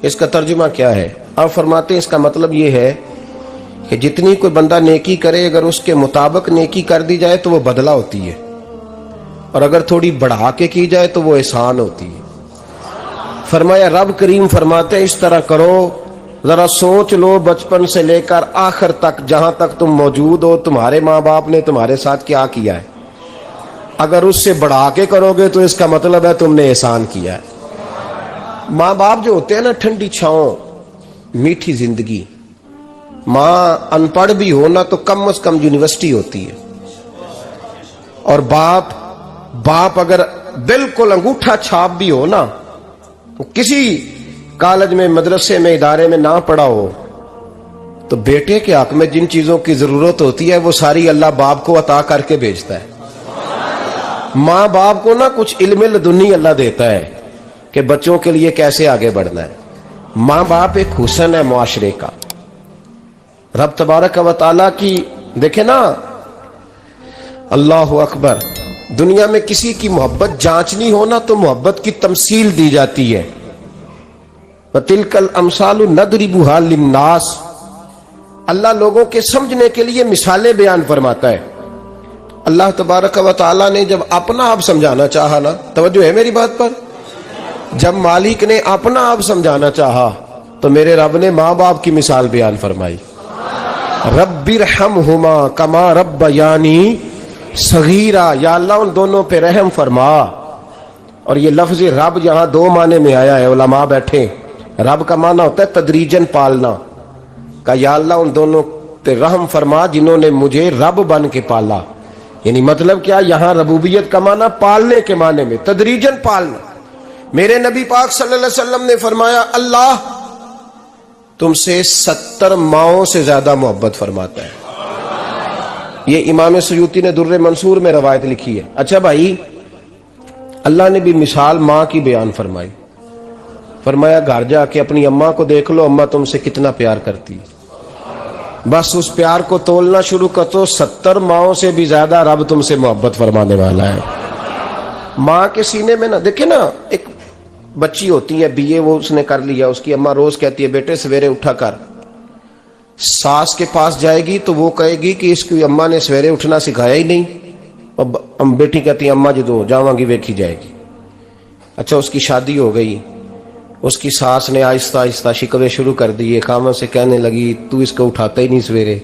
اس کا ترجمہ کیا ہے؟ آپ فرماتے ہیں اس کا مطلب یہ ہے کہ جتنی کوئی بندہ نیکی کرے اگر اس کے مطابق نیکی کر دی جائے تو وہ بدلہ ہوتی ہے، اور اگر تھوڑی بڑھا کے کی جائے تو وہ احسان ہوتی ہے۔ فرمایا رب کریم فرماتے ہیں اس طرح کرو، ذرا سوچ لو بچپن سے لے کر آخر تک جہاں تک تم موجود ہو تمہارے ماں باپ نے تمہارے ساتھ کیا کیا ہے۔ اگر اس سے بڑھا کے کرو گے تو اس کا مطلب ہے تم نے احسان کیا ہے۔ ماں باپ جو ہوتے ہیں نا، ٹھنڈی چھاؤں، میٹھی زندگی۔ ماں ان پڑھ بھی ہو نا تو کم از کم یونیورسٹی ہوتی ہے، اور باپ اگر بالکل انگوٹھا چھاپ بھی ہو نا، کسی کالج میں مدرسے میں ادارے میں نہ پڑھا ہو، تو بیٹے کے حق میں جن چیزوں کی ضرورت ہوتی ہے وہ ساری اللہ باپ کو عطا کر کے بھیجتا ہے۔ ماں باپ کو نا کچھ علم لدنی اللہ دیتا ہے کہ بچوں کے لیے کیسے آگے بڑھنا ہے۔ ماں باپ ایک حسن ہے معاشرے کا۔ رب تبارک و تعالیٰ کی دیکھیں نا، اللہ اکبر، دنیا میں کسی کی محبت جانچنی ہو نا تو محبت کی تمثیل دی جاتی ہے۔ وَتِلْكَ الْأَمْثَالُ نَضْرِبُهَا لِلنَّاسِ، اللہ لوگوں کے سمجھنے کے لیے مثالیں بیان فرماتا ہے۔ اللہ تبارک و تعالیٰ نے جب اپنا آپ سمجھانا چاہا نا، توجہ ہے میری بات پر، جب مالک نے اپنا آپ سمجھانا چاہا تو میرے رب نے ماں باپ کی مثال بیان فرمائی۔ رب ارحمہما کما ربیانی صغیرا، یا اللہ ان دونوں پہ رحم فرما۔ اور یہ لفظ رب یہاں دو معنی میں آیا ہے، علماء بیٹھے۔ رب کا معنی ہوتا ہے تدریجن پالنا، کہ یا اللہ ان دونوں پہ رحم فرما جنہوں نے مجھے رب بن کے پالا۔ یعنی مطلب کیا، یہاں ربوبیت کا معنی پالنے کے معنی میں، تدریجن پالنا۔ میرے نبی پاک صلی اللہ علیہ وسلم نے فرمایا اللہ تم سے 70 ماؤں سے زیادہ محبت فرماتا ہے۔ یہ امام سیوطی نے در منصور میں روایت لکھی ہے۔ اچھا بھائی، اللہ نے بھی مثال ماں کی بیان فرمائی۔ فرمایا گھر جا کے اپنی اماں کو دیکھ لو، اماں تم سے کتنا پیار کرتی ہے۔ بس اس پیار کو تولنا شروع کر تو 70 ماؤں سے بھی زیادہ رب تم سے محبت فرمانے والا ہے۔ ماں کے سینے میں نا، دیکھیں نا، ایک بچی ہوتی ہے BA، وہ اس نے کر لیا، اس کی اماں روز کہتی ہے بیٹے سویرے اٹھا کر۔ ساس کے پاس جائے گی تو وہ کہے گی کہ اس کی اماں نے سویرے اٹھنا سکھایا ہی نہیں، اور بیٹی کہتی ہے اماں جدو جاواں گی ویکھی جائے گی۔ اچھا اس کی شادی ہو گئی، اس کی ساس نے آہستہ آہستہ شکوے شروع کر دیے، خامن سے کہنے لگی تو اس کو اٹھاتا ہی نہیں سویرے۔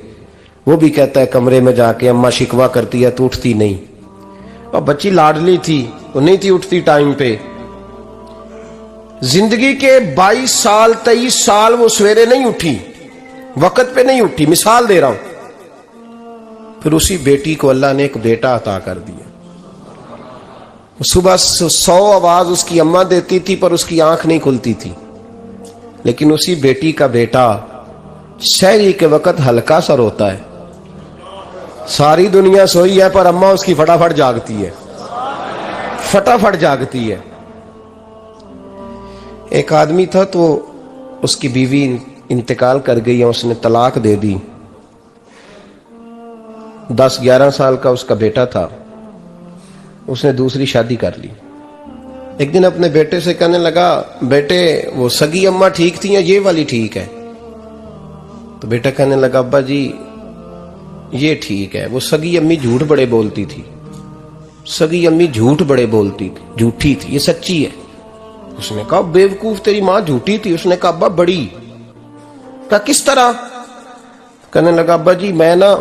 وہ بھی کہتا ہے کمرے میں جا کے اماں شکوہ کرتی ہے تو اٹھتی نہیں۔ اور بچی لاڈلی تھی، وہ نہیں تھی اٹھتی ٹائم پہ۔ زندگی کے 22 سال 23 سال وہ سویرے نہیں اٹھی، وقت پہ نہیں اٹھی، مثال دے رہا ہوں۔ پھر اسی بیٹی کو اللہ نے ایک بیٹا عطا کر دیا۔ صبح 100 آواز اس کی اماں دیتی تھی پر اس کی آنکھ نہیں کھلتی تھی، لیکن اسی بیٹی کا بیٹا سحری کے وقت ہلکا سا روتا ہے، ساری دنیا سوئی ہے پر اماں اس کی فٹافٹ جاگتی ہے، فٹافٹ جاگتی ہے۔ ایک آدمی تھا تو اس کی بیوی انتقال کر گئی اور اس نے طلاق دے دی۔ 10-11 سال کا اس کا بیٹا تھا، اس نے دوسری شادی کر لی۔ ایک دن اپنے بیٹے سے کہنے لگا بیٹے وہ سگی اماں ٹھیک تھی یا یہ والی ٹھیک ہے؟ تو بیٹا کہنے لگا ابا جی یہ ٹھیک ہے، وہ سگی امی جھوٹ بڑے بولتی تھی، سگی امی جھوٹ بڑے بولتی تھی، جھوٹی تھی، یہ سچی ہے۔ اس نے کہا بیوقوف تیری ماں جھوٹی تھی؟ اس نے کہا ابا بڑی۔ کہا کس طرح؟ کہنے لگا ابا جی میں نا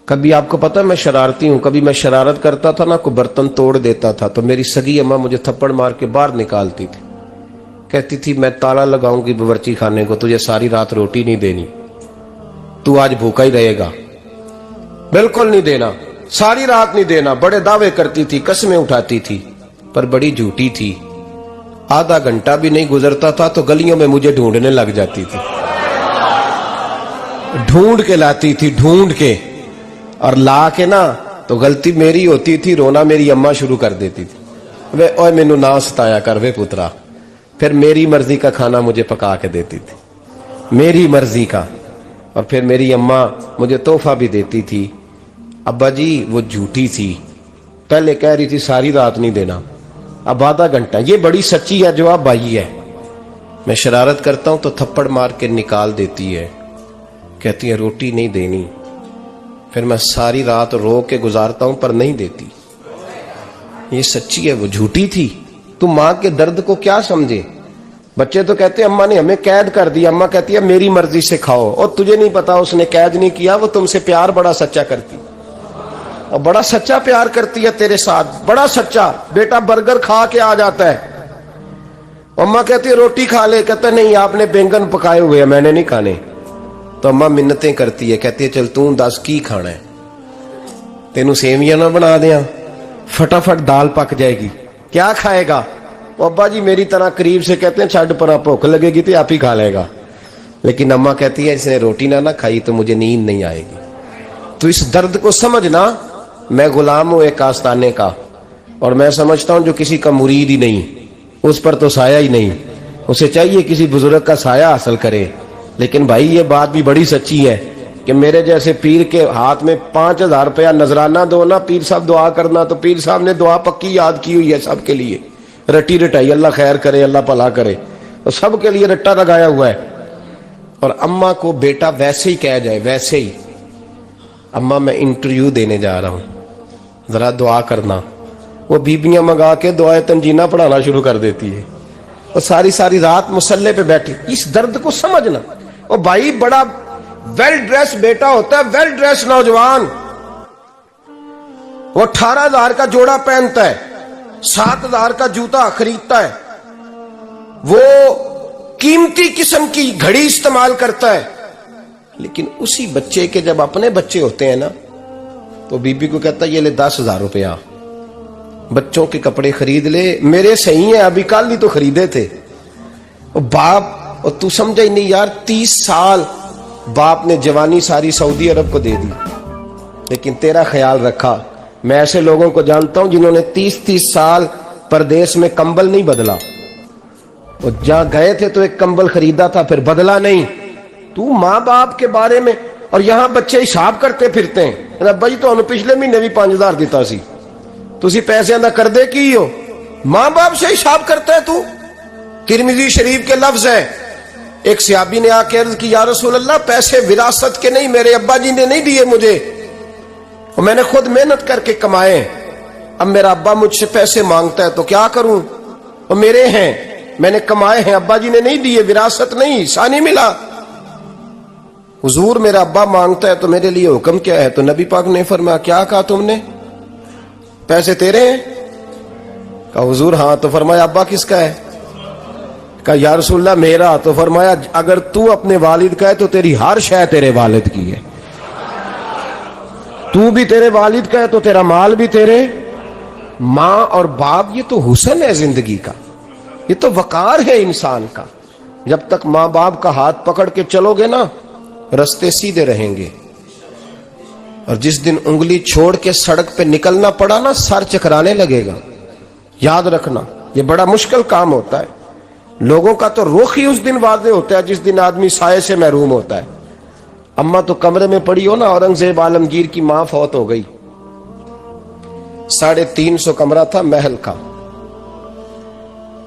کبھی، آپ کو پتا میں شرارتی ہوں، کبھی میں شرارت کرتا تھا نا، کوئی برتن توڑ دیتا تھا تو میری سگی اماں مجھے تھپڑ مار کے باہر نکالتی تھی، کہتی تھی میں تالا لگاؤں گی باورچی خانے کو، تجھے ساری رات روٹی نہیں دینی، تو آج بھوکا ہی رہے گا، بالکل نہیں دینا، ساری رات نہیں دینا۔ بڑے دعوے کرتی تھی، قسمیں اٹھاتی تھی، پر بڑی جھوٹی تھی۔ آدھا گھنٹہ بھی نہیں گزرتا تھا تو گلیوں میں مجھے ڈھونڈنے لگ جاتی تھی، ڈھونڈ کے لاتی تھی، ڈھونڈ کے، اور لا کے نا تو غلطی میری ہوتی تھی، رونا میری اماں شروع کر دیتی تھی، وے اوے مینو نہ ستایا کر وے پترا۔ پھر میری مرضی کا کھانا مجھے پکا کے دیتی تھی، میری مرضی کا، اور پھر میری اماں مجھے تحفہ بھی دیتی تھی۔ ابا جی وہ جھوٹی تھی، پہلے کہہ رہی تھی ساری رات نہیں دینا، اب آدھا گھنٹہ، یہ بڑی سچی ہے جواب بھائی ہے، میں شرارت کرتا ہوں تو تھپڑ مار کے نکال دیتی ہے، کہتی ہے روٹی نہیں دینی، پھر میں ساری رات رو کے گزارتا ہوں پر نہیں دیتی۔ یہ سچی ہے، وہ جھوٹی تھی۔ تو ماں کے درد کو کیا سمجھے؟ بچے تو کہتے ہیں اماں نے ہمیں قید کر دیا، اماں کہتی ہے میری مرضی سے کھاؤ، اور تجھے نہیں پتا اس نے قید نہیں کیا، وہ تم سے پیار بڑا سچا کرتی، اور بڑا سچا پیار کرتی ہے تیرے ساتھ، بڑا سچا۔ بیٹا برگر کھا کے آ جاتا ہے، اماں کہتی ہے روٹی کھا لے، کہتا ہے نہیں آپ نے بینگن پکائے ہوئے ہیں میں نے نہیں کھانے، تو اماں منتیں کرتی ہے، کہتی ہے چل توں دس کی کھانا ہے، تینوں سیویاں نہ بنا دیاں، فٹافٹ دال پک جائے گی، کیا کھائے گا؟ ابا جی میری طرح قریب سے کہتے ہیں چھڈ پرا، بھوک لگے گی تو آپ ہی کھا لے گا، لیکن اماں کہتی ہے اس نے روٹی نہ کھائی تو مجھے نیند نہیں آئے گی۔ تو اس درد کو سمجھنا، میں غلام ہوں ایک آستانے کا، اور میں سمجھتا ہوں جو کسی کا مرید ہی نہیں اس پر تو سایہ ہی نہیں، اسے چاہیے کسی بزرگ کا سایہ حاصل کرے۔ لیکن بھائی یہ بات بھی بڑی سچی ہے کہ میرے جیسے پیر کے ہاتھ میں 5000 روپیہ نذرانہ دو نا، پیر صاحب دعا کرنا، تو پیر صاحب نے دعا پکی یاد کی ہوئی ہے سب کے لیے، رٹی رٹائی، اللہ خیر کرے اللہ بھلا کرے، تو سب کے لیے رٹا لگایا ہوا ہے۔ اور اماں کو بیٹا ویسے ہی کہہ جائے، ویسے ہی اماں میں انٹرویو دینے جا رہا ہوں ذرا دعا کرنا، وہ بیبیاں منگا کے دعائے تنجینہ پڑھانا شروع کر دیتی ہے، اور ساری ساری رات مصلے پہ بیٹھی۔ اس درد کو سمجھنا۔ اور بھائی بڑا ویل ڈریس بیٹا ہوتا ہے، ویل ڈریس نوجوان، وہ 18,000 کا جوڑا پہنتا ہے، 7,000 کا جوتا خریدتا ہے، وہ قیمتی قسم کی گھڑی استعمال کرتا ہے، لیکن اسی بچے کے جب اپنے بچے ہوتے ہیں نا تو بی بی کو کہتا ہے یہ لے 10,000 روپیہ، بچوں کے کپڑے خرید لے، میرے صحیح ہیں ابھی کل ہی تو خریدے تھے۔ اور باپ، اور تو سمجھا ہی نہیں یار، 30 سال باپ نے جوانی ساری سعودی عرب کو دے دی، لیکن تیرا خیال رکھا۔ میں ایسے لوگوں کو جانتا ہوں جنہوں نے 30 سال پردیس میں کمبل نہیں بدلا، اور جہاں گئے تھے تو ایک کمبل خریدا تھا پھر بدلا نہیں۔ تو ماں باپ کے بارے میں، اور یہاں بچے حساب کرتے پھرتے ہیں، ابا جی تو پچھلے مہینے بھی 5,000 دیتا سی، تسی پیسے ادا کر دے کی ہو، ماں باپ سے حساب کرتا ہے تو۔ ترمذی شریف کے لفظ ہے، ایک صحابی نے آ کے عرض کی یا رسول اللہ پیسے وراثت کے نہیں، میرے ابا جی نے نہیں دیے مجھے، اور میں نے خود محنت کر کے کمائے، اب میرا ابا مجھ سے پیسے مانگتا ہے تو کیا کروں، اور میرے ہیں میں نے کمائے ہیں، ابا جی نے نہیں دیے، وراثت نہیں، حصہ نہیں ملا۔ حضور میرا ابا مانگتا ہے تو میرے لیے حکم کیا ہے؟ تو نبی پاک نے فرمایا کیا کہا تم نے؟ پیسے تیرے ہیں؟ کہا حضور ہاں۔ تو فرمایا ابا کس کا ہے؟ کہا یا رسول اللہ میرا۔ تو فرمایا اگر تو اپنے والد کا ہے تو تیری ہر شے تیرے والد کی ہے، تو بھی تیرے والد کا ہے تو تیرا مال بھی تیرے۔ ماں اور باپ یہ تو حسن ہے زندگی کا، یہ تو وقار ہے انسان کا۔ جب تک ماں باپ کا ہاتھ پکڑ کے چلو گے نا رستے سیدھے رہیں گے، اور جس دن انگلی چھوڑ کے سڑک پہ نکلنا پڑا نا سر چکرانے لگے گا۔ یاد رکھنا یہ بڑا مشکل کام ہوتا ہے، لوگوں کا تو رخ ہی اس دن واضح ہوتا ہے جس دن آدمی سائے سے محروم ہوتا ہے۔ اماں تو کمرے میں پڑی ہو نا، اورنگزیب عالمگیر کی ماں فوت ہو گئی، 350 کمرہ تھا محل کا،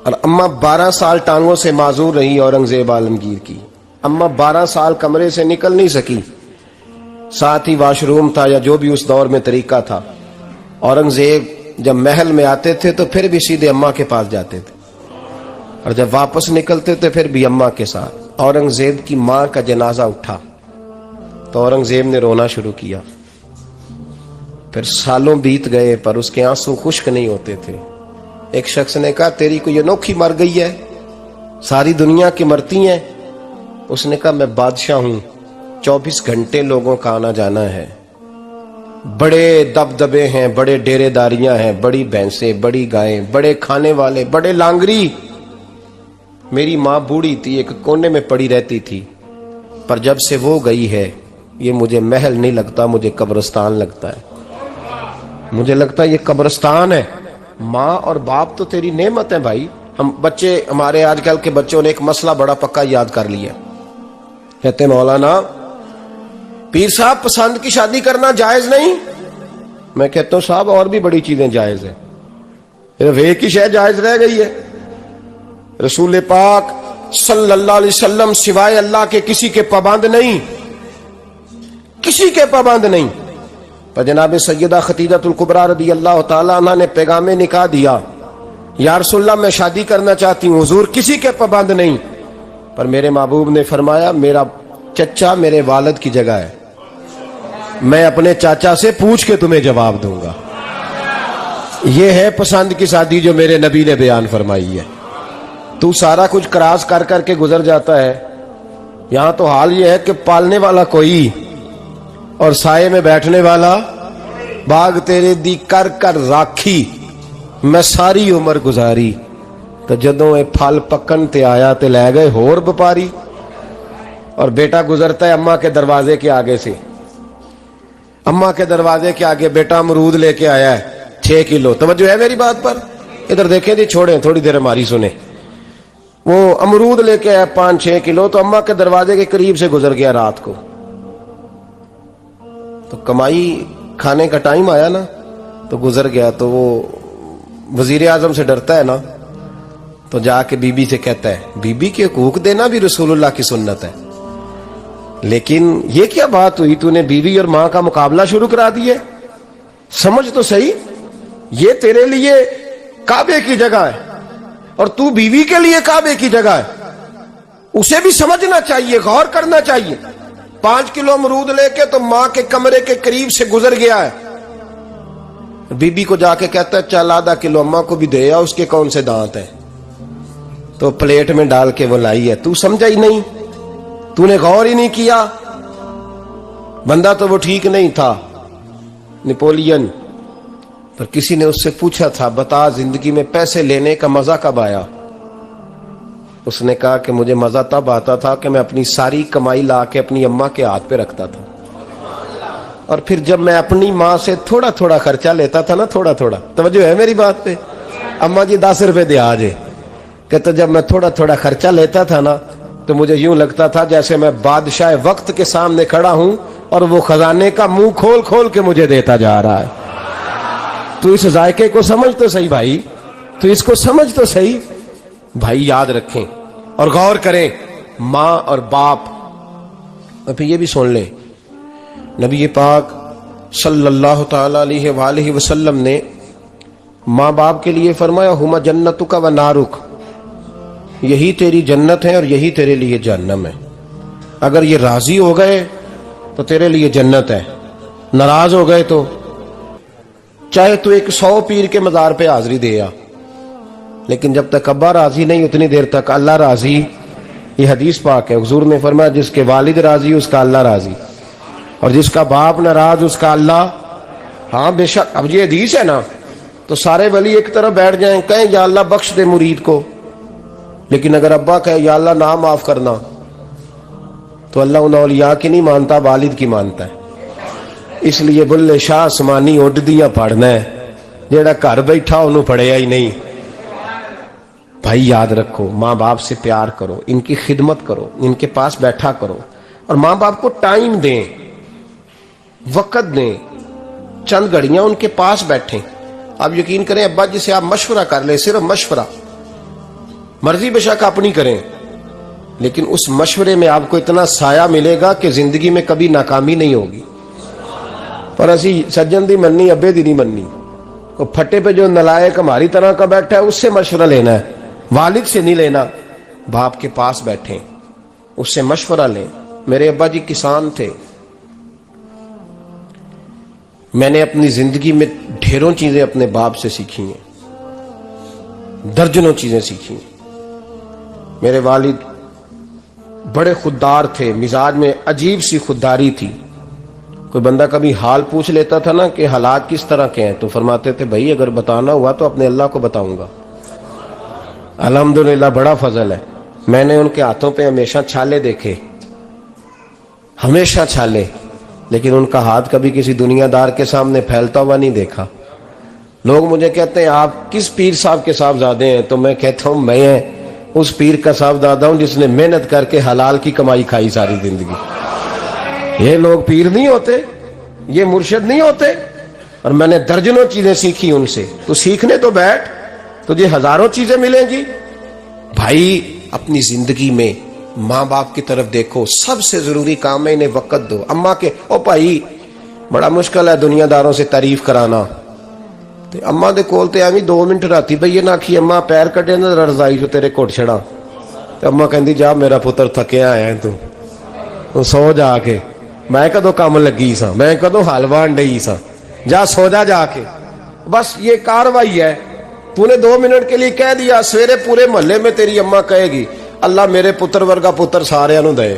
اور اماں 12 سال ٹانگوں سے معذور رہی اورنگزیب عالمگیر کی۔ اماں 12 سال کمرے سے نکل نہیں سکی، ساتھ ہی واش روم تھا یا جو بھی اس دور میں طریقہ تھا۔ اورنگزیب جب محل میں آتے تھے تو پھر بھی سیدھے اماں کے پاس جاتے تھے، اور جب واپس نکلتے تھے پھر بھی اماں کے ساتھ۔ اورنگزیب کی ماں کا جنازہ اٹھا تو اورنگزیب نے رونا شروع کیا، پھر سالوں بیت گئے پر اس کے آنسو خشک نہیں ہوتے تھے۔ ایک شخص نے کہا تیری کوئی انوکھی مر گئی ہے، ساری دنیا کی مرتی ہیں؟ اس نے کہا میں بادشاہ ہوں، 24 گھنٹے لوگوں کا آنا جانا ہے، بڑے دبدبے ہیں، بڑے ڈیرے داریاں ہیں، بڑی بھینسیں، بڑی گائیں، بڑے کھانے والے، بڑے لانگری۔ میری ماں بوڑھی تھی، ایک کونے میں پڑی رہتی تھی، پر جب سے وہ گئی ہے یہ مجھے محل نہیں لگتا، مجھے قبرستان لگتا ہے، مجھے لگتا ہے یہ قبرستان ہے۔ ماں اور باپ تو تیری نعمت ہے بھائی۔ ہم بچے، ہمارے آج کل کے بچوں نے ایک مسئلہ بڑا پکا یاد کر لیا، کہتے ہیں مولانا پیر صاحب پسند کی شادی کرنا جائز نہیں؟ میں کہتا ہوں صاحب اور بھی بڑی چیزیں جائز ہیں، صرف ایک ہی شے جائز رہ گئی ہے۔ رسول پاک صلی اللہ علیہ وسلم سوائے اللہ کے کسی کے پابند نہیں، کسی کے پابند نہیں۔ پر جناب سیدہ خدیجہ الکبریٰ رضی اللہ تعالیٰ عنہ نے پیغام نکاح دیا، یا رسول اللہ میں شادی کرنا چاہتی ہوں، حضور کسی کے پابند نہیں۔ پر میرے محبوب نے فرمایا میرا چچا میرے والد کی جگہ ہے، میں اپنے چاچا سے پوچھ کے تمہیں جواب دوں گا۔ یہ ہے پسند کی شادی جو میرے نبی نے بیان فرمائی ہے۔ تو سارا کچھ کراس کر کر کے گزر جاتا ہے، یہاں تو حال یہ ہے کہ پالنے والا کوئی اور سائے میں بیٹھنے والا، باغ تیرے دی کر کر راکھی میں ساری عمر گزاری، تو جدوں اے پھل پکن تے آیا تے لے گئے ہور بپاری۔ اور بیٹا گزرتا ہے اماں کے دروازے کے آگے سے، اماں کے دروازے کے آگے بیٹا امرود لے کے آیا ہے 6 کلو۔ توجہ ہے میری بات پر؟ ادھر دیکھیں جی، چھوڑیں تھوڑی دیر ہماری سنیں۔ وہ امرود لے کے آیا 5-6 کلو، تو اماں کے دروازے کے قریب سے گزر گیا رات کو، تو کمائی کھانے کا ٹائم آیا نا، تو گزر گیا۔ تو وہ وزیر اعظم سے ڈرتا ہے نا، تو جا کے بی بی سے کہتا ہے بی بی کے حقوق دینا بھی رسول اللہ کی سنت ہے، لیکن یہ کیا بات ہوئی، تو نے بیوی اور ماں کا مقابلہ شروع کرا دیے؟ سمجھ تو صحیح، یہ تیرے لیے کعبے کی جگہ ہے اور تو بیوی کے لیے کعبے کی جگہ ہے، اسے بھی سمجھنا چاہیے، غور کرنا چاہیے۔ 5 کلو امرود لے کے تو ماں کے کمرے کے قریب سے گزر گیا ہے، بی بی کو جا کے کہتا ہے چل آدھا کلو اماں کو بھی دے آ، اس کے کون سے دانت ہیں، تو پلیٹ میں ڈال کے وہ لائی ہے۔ تو سمجھا ہی نہیں، تو نے غور ہی نہیں کیا۔ بندہ تو وہ ٹھیک نہیں تھا، نپولین، پر کسی نے اس سے پوچھا تھا بتا زندگی میں پیسے لینے کا مزہ کب آیا؟ اس نے کہا کہ مجھے مزہ تب آتا تھا کہ میں اپنی ساری کمائی لا کے اپنی اماں کے ہاتھ پہ رکھتا تھا، اور پھر جب میں اپنی ماں سے تھوڑا تھوڑا خرچہ لیتا تھا نا، تھوڑا تھوڑا، توجہ ہے میری بات پہ؟ اماں جی 10 روپے دے آجے، کہتا جب میں تھوڑا تھوڑا خرچہ لیتا تھا نا، تو مجھے یوں لگتا تھا جیسے میں بادشاہ وقت کے سامنے کھڑا ہوں اور وہ خزانے کا منہ کھول کھول کے مجھے دیتا جا رہا ہے۔ تو اس ذائقے کو سمجھ تو صحیح بھائی، تو اس کو سمجھ تو صحیح بھائی، یاد رکھیں اور غور کریں۔ ماں اور باپ، اور پھر یہ بھی سن لیں، نبی پاک صلی اللہ تعالی علیہ وآلہ وسلم نے ماں باپ کے لیے فرمایا ہما جنتک و نارک، یہی تیری جنت ہے اور یہی تیرے لیے جہنم ہے۔ اگر یہ راضی ہو گئے تو تیرے لیے جنت ہے، ناراض ہو گئے تو چاہے تو ایک 100 پیر کے مزار پہ حاضری دے آ، لیکن جب تک ابا راضی نہیں اتنی دیر تک اللہ راضی۔ یہ حدیث پاک ہے، حضور نے فرمایا جس کے والد راضی اس کا اللہ راضی، اور جس کا باپ ناراض اس کا اللہ۔ ہاں بے شک، اب یہ حدیث ہے نا، تو سارے ولی ایک طرف بیٹھ جائیں کہیں یا اللہ بخش دے مرید کو، لیکن اگر ابا کہے یا اللہ نہ معاف کرنا، تو اللہ ان اولیاء کی نہیں مانتا، والد کی مانتا ہے۔ اس لیے بلے شاہ آسمانی اڈ دیا پڑھنا ہے، جیڑا گھر بیٹھا انہوں پڑھیا ہی نہیں۔ بھائی یاد رکھو، ماں باپ سے پیار کرو، ان کی خدمت کرو، ان کے پاس بیٹھا کرو، اور ماں باپ کو ٹائم دیں، وقت دیں، چند گھڑیاں ان کے پاس بیٹھیں۔ آپ یقین کریں ابا جی سے آپ مشورہ کر لیں، صرف مشورہ، مرضی بے شک اپنی کریں، لیکن اس مشورے میں آپ کو اتنا سایہ ملے گا کہ زندگی میں کبھی ناکامی نہیں ہوگی۔ پر اسی سجن دی مننی ابے دی نہیں مننی، وہ پھٹے پہ جو نلائق ہماری طرح کا بیٹھا ہے اس سے مشورہ لینا ہے، والد سے نہیں لینا۔ باپ کے پاس بیٹھیں، اس سے مشورہ لیں۔ میرے ابا جی کسان تھے، میں نے اپنی زندگی میں ڈھیروں چیزیں اپنے باپ سے سیکھی ہیں، درجنوں چیزیں سیکھی ہیں۔ میرے والد بڑے خوددار تھے، مزاج میں عجیب سی خودداری تھی۔ کوئی بندہ کبھی حال پوچھ لیتا تھا نا کہ حالات کس طرح کے ہیں، تو فرماتے تھے بھائی اگر بتانا ہوا تو اپنے اللہ کو بتاؤں گا۔ الحمدللہ بڑا فضل ہے، میں نے ان کے ہاتھوں پہ ہمیشہ چھالے دیکھے، ہمیشہ چھالے، لیکن ان کا ہاتھ کبھی کسی دنیا دار کے سامنے پھیلتا ہوا نہیں دیکھا۔ لوگ مجھے کہتے ہیں آپ کس پیر صاحب کے صاحبزادے ہیں، تو میں کہتا ہوں میں اس پیر کا صاحبزادہ ہوں جس نے محنت کر کے حلال کی کمائی کھائی ساری زندگی۔ یہ لوگ پیر نہیں ہوتے، یہ مرشد نہیں ہوتے، اور میں نے درجنوں چیزیں سیکھی ان سے۔ تو سیکھنے تو بیٹھ، تجھے ہزاروں چیزیں ملیں گی۔ بھائی اپنی زندگی میں ماں باپ کی طرف دیکھو، سب سے ضروری کام ہے انہیں وقت دو. اما کے او بھائی بڑا مشکل ہے دنیا داروں سے تعریف کرانا، تے اما دے کول تے ایویں 2 منٹ راتی بھئی نہ آکھی اما پیر کٹے نہ رضائی جو تیرے گھٹ چھڑا، تے اما کہندی جا میرا پتر تھکیا آیا تو سو جا کے، میں کدو کام لگی سا، میں کدو حل وان ڈئی سا، جا سو جا کے. بس یہ کاروائی ہے. تو نے 2 منٹ کے لیے کہہ دیا، سویرے پورے محلے میں تیری اما کہے گی اللہ میرے پتر ورگا پتر سارے نو دے.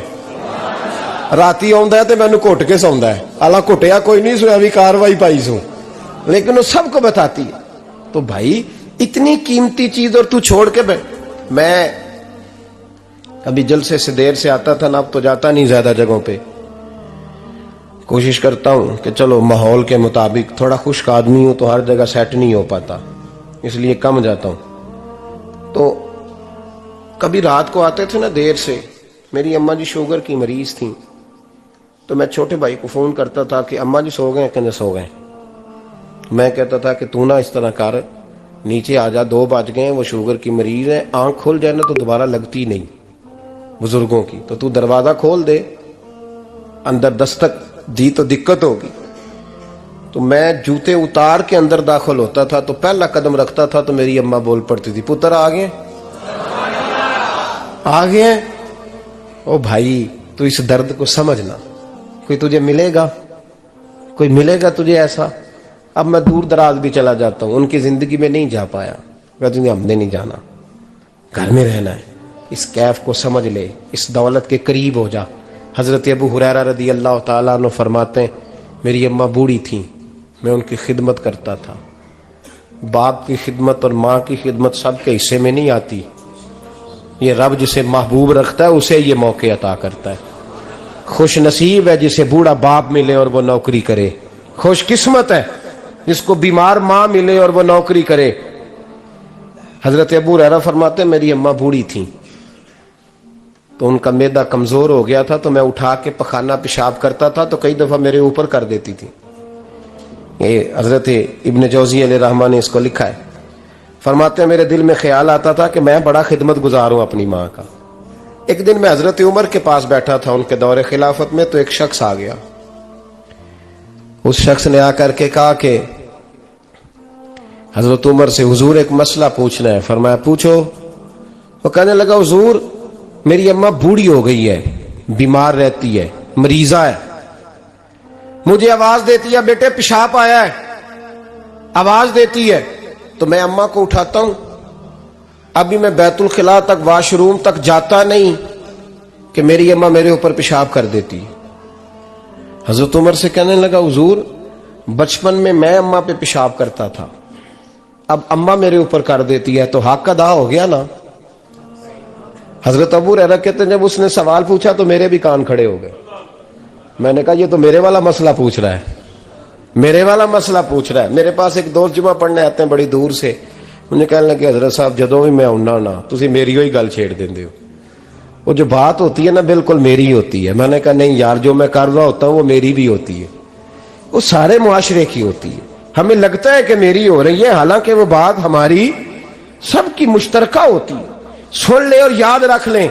راتی آندا ہے تے مینوں گھٹ کے سوندا ہے، اللہ گھٹیا کوئی نہیں سویا بھی کاروائی پائی سو، لیکن وہ سب کو بتاتی ہے. تو بھائی اتنی قیمتی چیز اور تو چھوڑ کے میں ابھی جلسے سے دیر سے آتا تھا نا، اب تو جاتا نہیں زیادہ جگہوں پہ، کوشش کرتا ہوں کہ چلو ماحول کے مطابق، تھوڑا خشک آدمی ہوں تو ہر جگہ سیٹ نہیں ہو پاتا، اس لیے کم جاتا ہوں. تو کبھی رات کو آتے تھے نا دیر سے، میری اماں جی شوگر کی مریض تھیں، تو میں چھوٹے بھائی کو فون کرتا تھا کہ اماں جی سو گئے کہ نہیں سو گئے. میں کہتا تھا کہ تو نہ اس طرح کر، نیچے آ جا، 2 بج گئے، وہ شوگر کی مریض ہے، آنکھ کھل جائے نا تو دوبارہ لگتی نہیں بزرگوں کی، تو دروازہ کھول دے، اندر دستک دی تو دقت ہوگی. تو میں جوتے اتار کے اندر داخل ہوتا تھا تو پہلا قدم رکھتا تھا تو میری اماں بول پڑتی تھی پتر آ گئے آ گئے. او بھائی تو اس درد کو سمجھنا، کوئی تجھے ملے گا، کوئی ملے گا تجھے ایسا. اب میں دور دراز بھی چلا جاتا ہوں، ان کی زندگی میں نہیں جا پایا، کہتے ہیں ہم نے نہیں جانا، گھر میں رہنا ہے. اس کیف کو سمجھ لے، اس دولت کے قریب ہو جا. حضرت ابو ہریرہ رضی اللہ تعالیٰ عنہ فرماتے ہیں میری اماں بوڑھی تھیں، میں ان کی خدمت کرتا تھا. باپ کی خدمت اور ماں کی خدمت سب کے حصے میں نہیں آتی، یہ رب جسے محبوب رکھتا ہے اسے یہ موقع عطا کرتا ہے. خوش نصیب ہے جسے بوڑھا باپ ملے اور وہ نوکری کرے، خوش قسمت ہے جس کو بیمار ماں ملے اور وہ نوکری کرے. حضرت ابو ہریرہ فرماتے ہیں میری اماں بوڑھی تھیں تو ان کا معدہ کمزور ہو گیا تھا، تو میں اٹھا کے پخانہ پیشاب کرتا تھا تو کئی دفعہ میرے اوپر کر دیتی تھی. یہ حضرت ابن جوزی علیہ رحمہ نے اس کو لکھا ہے. فرماتے ہیں میرے دل میں خیال آتا تھا کہ میں بڑا خدمت گزار ہوں اپنی ماں کا. ایک دن میں حضرت عمر کے پاس بیٹھا تھا ان کے دور خلافت میں، تو ایک شخص آ گیا. اس شخص نے آ کر کے کہا کہ حضرت عمر سے حضور ایک مسئلہ پوچھنا ہے. فرمایا پوچھو. وہ کہنے لگا حضور میری اماں بوڑھی ہو گئی ہے، بیمار رہتی ہے، مریضہ ہے، مجھے آواز دیتی ہے بیٹے پیشاب آیا ہے، آواز دیتی ہے تو میں اماں کو اٹھاتا ہوں. ابھی میں بیت الخلاء تک، واش روم تک جاتا نہیں کہ میری اماں میرے اوپر پیشاب کر دیتی. حضرت عمر سے کہنے لگا حضور بچپن میں اماں پہ پیشاب کرتا تھا، اب اماں میرے اوپر کر دیتی ہے تو حق ادا ہو گیا نا. حضرت ابو ہریرہ کہتے ہیں جب اس نے سوال پوچھا تو میرے بھی کان کھڑے ہو گئے. میں نے کہا یہ تو میرے والا مسئلہ پوچھ رہا ہے، میرے والا مسئلہ پوچھ رہا ہے. میرے پاس ایک دوست جمعہ پڑھنے آتے ہیں بڑی دور سے، انہیں کہنے لگے حضرت صاحب جدوں بھی میں آنا نا تسی میری ہوئی گل چھیڑ دیندے ہو، وہ جو بات ہوتی ہے نا بالکل میری ہوتی ہے. میں نے کہا نہیں یار جو میں کر رہا ہوتا ہوں وہ میری بھی ہوتی ہے، وہ سارے معاشرے کی ہوتی ہے. ہمیں لگتا ہے کہ میری ہو رہی ہے، حالانکہ وہ بات ہماری سب کی مشترکہ ہوتی ہے. سن لیں اور یاد رکھ لیں.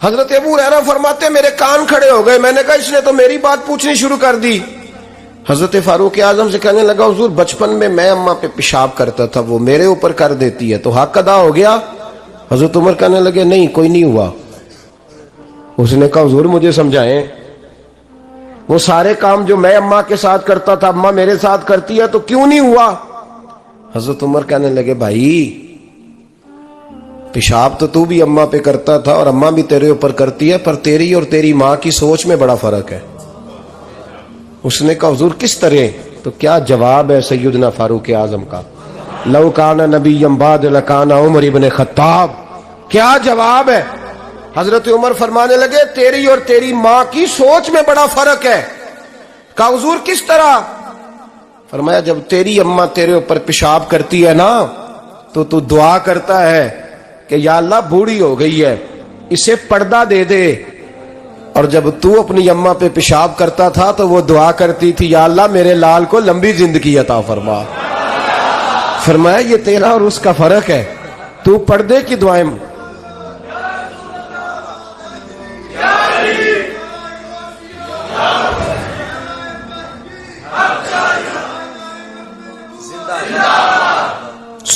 حضرت ابو ہریرہ فرماتے ہیں میرے کان کھڑے ہو گئے. میں نے کہا اس نے تو میری بات پوچھنی شروع کر دی. حضرت فاروق اعظم سے کہنے لگا حضور بچپن میں اماں پہ پیشاب کرتا تھا، وہ میرے اوپر کر دیتی ہے تو حق ادا ہو گیا. حضرت عمر کہنے لگے نہیں کوئی نہیں ہوا. اس نے کہا حضور مجھے سمجھائیں، وہ سارے کام جو میں اماں کے ساتھ کرتا تھا اماں میرے ساتھ کرتی ہے تو کیوں نہیں ہوا. حضرت عمر کہنے لگے بھائی پیشاب تو بھی اماں پہ کرتا تھا اور اماں بھی تیرے اوپر کرتی ہے، پر تیری اور تیری ماں کی سوچ میں بڑا فرق ہے. اس نے کہا حضور کس طرح؟ تو کیا جواب ہے سیدنا فاروق اعظم کا، لو کان نبی بعد لکان عمر ابن خطاب. کیا جواب ہے؟ حضرت عمر فرمانے لگے تیری اور تیری ماں کی سوچ میں بڑا فرق ہے. کہا حضور کس طرح؟ فرمایا جب تیری اماں تیرے اوپر پیشاب کرتی ہے نا تو دعا کرتا ہے کہ یا اللہ بوڑھی ہو گئی ہے اسے پردہ دے دے، اور جب تو اپنی اماں پہ پیشاب کرتا تھا تو وہ دعا کرتی تھی یا اللہ میرے لال کو لمبی زندگی عطا فرما. فرمایا یہ تیرا اور اس کا فرق ہے، تو پردے کی دعائیں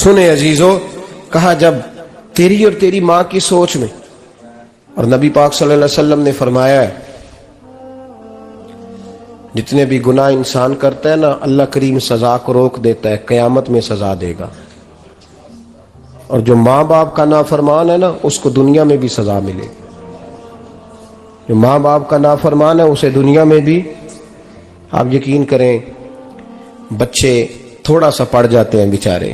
سنے عزیزو، کہا جب تیری اور تیری ماں کی سوچ میں، اور نبی پاک صلی اللہ علیہ وسلم نے فرمایا ہے جتنے بھی گناہ انسان کرتا ہے نا، اللہ کریم سزا کو روک دیتا ہے، قیامت میں سزا دے گا، اور جو ماں باپ کا نافرمان ہے نا اس کو دنیا میں بھی سزا ملے گی۔ جو ماں باپ کا نافرمان ہے اسے دنیا میں بھی، آپ یقین کریں بچے تھوڑا سا پڑ جاتے ہیں بیچارے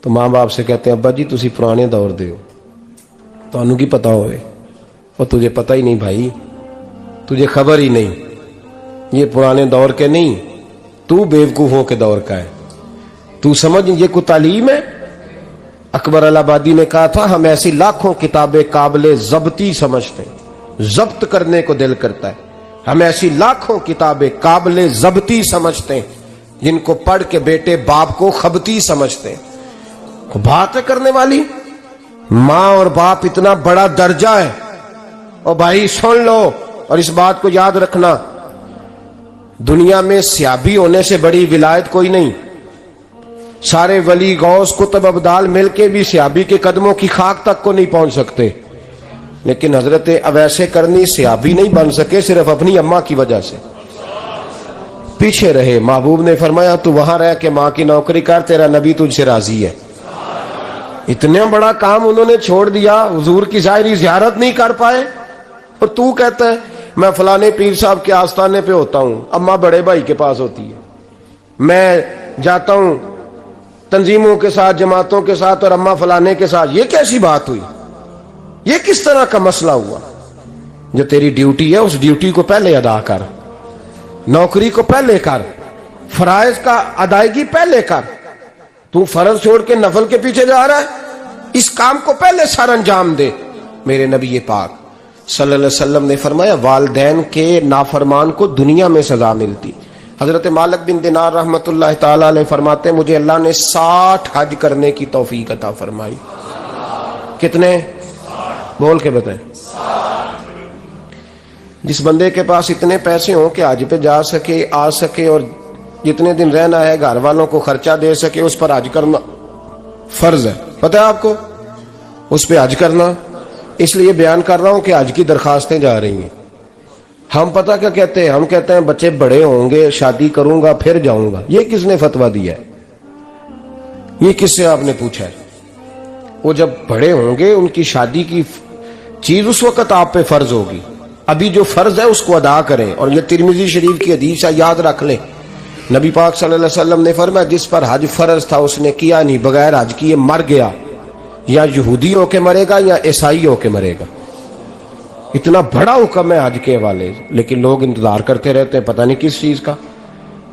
تو ماں باپ سے کہتے ہیں ابا جی تسی پرانے دور دے ہو، تو انہوں کی پتا ہوئے، اور تجھے پتہ ہی نہیں بھائی، تجھے خبر ہی نہیں، یہ پرانے دور کے نہیں، تو بیوقوفوں کے دور کا ہے، تو سمجھ یہ کوئی تعلیم ہے۔ اکبر الہآبادی نے کہا تھا ہم ایسی لاکھوں کتابیں قابل ضبطی سمجھتے ہیں، ضبط کرنے کو دل کرتا ہے، ہم ایسی لاکھوں کتابیں قابل ضبطی سمجھتے ہیں جن کو پڑھ کے بیٹے باپ کو خبتی سمجھتے ہیں۔ باتیں کرنے والی ماں اور باپ اتنا بڑا درجہ ہے، اور بھائی سن لو اور اس بات کو یاد رکھنا، دنیا میں سیابی ہونے سے بڑی ولایت کوئی نہیں۔ سارے ولی غوث کتب ابدال مل کے بھی سیابی کے قدموں کی خاک تک کو نہیں پہنچ سکتے، لیکن حضرت اویس کرنی سیابی نہیں بن سکے صرف اپنی اماں کی وجہ سے، پیچھے رہے۔ محبوب نے فرمایا تو وہاں رہ کے ماں کی نوکری کر، تیرا نبی تجھ سے راضی ہے۔ اتنا بڑا کام انہوں نے چھوڑ دیا، حضور کی ظاہری زیارت نہیں کر پائے، اور تو کہتا ہے میں فلانے پیر صاحب کے آستانے پہ ہوتا ہوں، اماں بڑے بھائی کے پاس ہوتی ہے، میں جاتا ہوں تنظیموں کے ساتھ جماعتوں کے ساتھ اور اماں فلانے کے ساتھ۔ یہ کیسی بات ہوئی؟ یہ کس طرح کا مسئلہ ہوا؟ جو تیری ڈیوٹی ہے اس ڈیوٹی کو پہلے ادا کر، نوکری کو پہلے کر، فرائض کا ادائیگی پہلے کر۔ تو فرض چھوڑ کے نفل کے پیچھے جا رہا ہے، اس کام کو پہلے سر انجام دے۔ میرے نبی پاک صلی اللہ علیہ وسلم نے فرمایا والدین کے نافرمان کو دنیا میں سزا ملتی۔ حضرت مالک بن دینار رحمت اللہ تعالی علیہ فرماتے ہیں مجھے اللہ نے 60 حج کرنے کی توفیق عطا فرمائی۔ کتنے؟ بول کے بتائیں۔ جس بندے کے پاس اتنے پیسے ہوں کہ حج پہ جا سکے، آ سکے، اور جتنے دن رہنا ہے گھر والوں کو خرچہ دے سکے، اس پر حج کرنا فرض ہے۔ پتہ ہے آپ کو اس پہ حج کرنا؟ اس لیے بیان کر رہا ہوں کہ حج کی درخواستیں جا رہی ہیں۔ ہم پتہ کیا کہتے ہیں؟ ہم کہتے ہیں بچے بڑے ہوں گے، شادی کروں گا پھر جاؤں گا۔ یہ کس نے فتویٰ دیا ہے؟ یہ کس سے آپ نے پوچھا ہے؟ وہ جب بڑے ہوں گے ان کی شادی کی چیز اس وقت آپ پہ فرض ہوگی، ابھی جو فرض ہے اس کو ادا کریں۔ اور یہ ترمذی شریف کی حدیث ہے، یاد رکھ لیں۔ نبی پاک صلی اللہ علیہ وسلم نے فرمایا جس پر حج فرض تھا اس نے کیا نہیں، بغیر حج کیے مر گیا، یا یہودی ہو کے مرے گا یا عیسائی ہو کے مرے گا۔ اتنا بڑا حکم ہے حج کے حوالے، لیکن لوگ انتظار کرتے رہتے ہیں پتہ نہیں کس چیز کا۔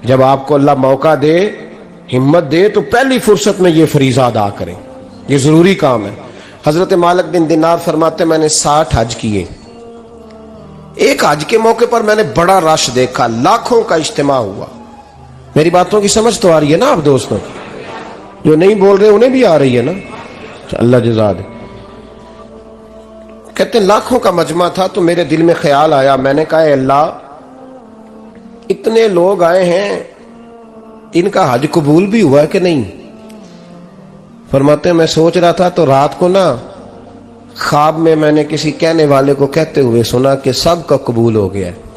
جب آپ کو اللہ موقع دے، ہمت دے، تو پہلی فرصت میں یہ فریضہ ادا کریں، یہ ضروری کام ہے۔ حضرت مالک بن دینار فرماتے میں نے 60 حج کیے، ایک حج کے موقع پر میں نے بڑا رش دیکھا، لاکھوں کا اجتماع ہوا۔ میری باتوں کی سمجھ تو آ رہی ہے نا آپ دوستوں؟ جو نہیں بول رہے انہیں بھی آ رہی ہے نا؟ اللہ جزا دے۔ کہتے ہیں لاکھوں کا مجمع تھا، تو میرے دل میں خیال آیا، میں نے کہا اے اللہ اتنے لوگ آئے ہیں، ان کا حج قبول بھی ہوا ہے کہ نہیں؟ فرماتے ہیں میں سوچ رہا تھا تو رات کو نا خواب میں نے کسی کہنے والے کو کہتے ہوئے سنا کہ سب کا قبول ہو گیا ہے۔